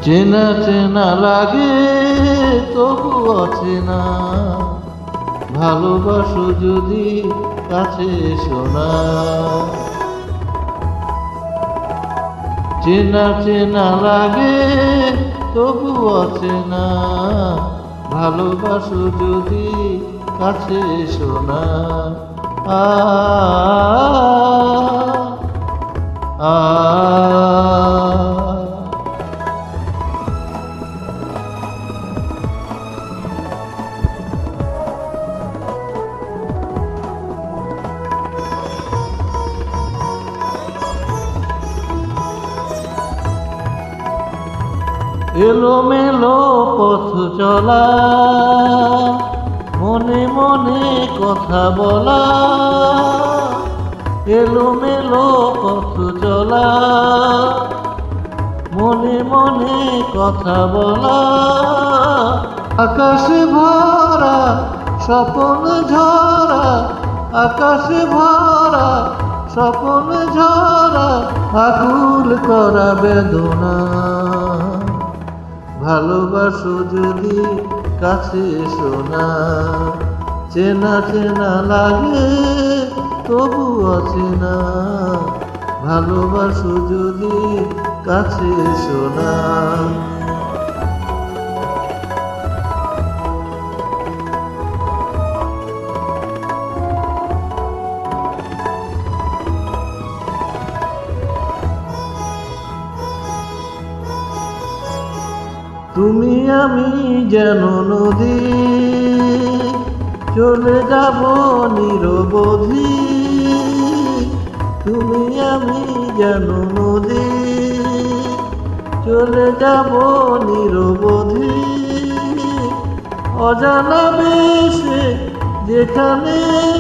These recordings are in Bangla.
চেনা চেনা লাগে তবু অচেনা, ভালোবাসো যদি কাছে এসো না। চেনা চেনা লাগে তবু অচেনা, ভালোবাসো যদি কাছে এসো না। আ আ এলোমেলো পথ চলা, মনে মনে কথা বলা। এলোমেলো পথ চলা, মনে মনে কথা বলা। আকাশে ভরা স্বপ্ন ঝরা, আকাশে ভরা স্বপ্ন ঝরা, আকুল করা বেদনা। ভালোবাসো যদি কাছে এসো না। চেনা চেনা লাগে তবু অচেনা, ভালোবাসো যদি কাছে এসো না। তুমি আমি যেন নদী, চলে যাব নিরবধি। তুমি আমি যেন নদী, চলে যাব নিরবধি। অজানা বেশে যেখানে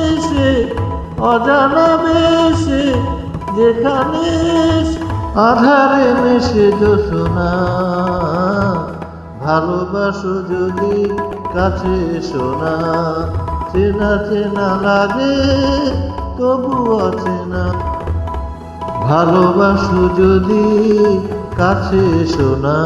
এসে, অজানা বেশে যেখানে আধারে মেশে জোছনা। ভালোবাসো যদি কাছে এসো না। চেনা চেনা লাগে তবু অচেনা, ভালোবাসো যদি কাছে এসো না।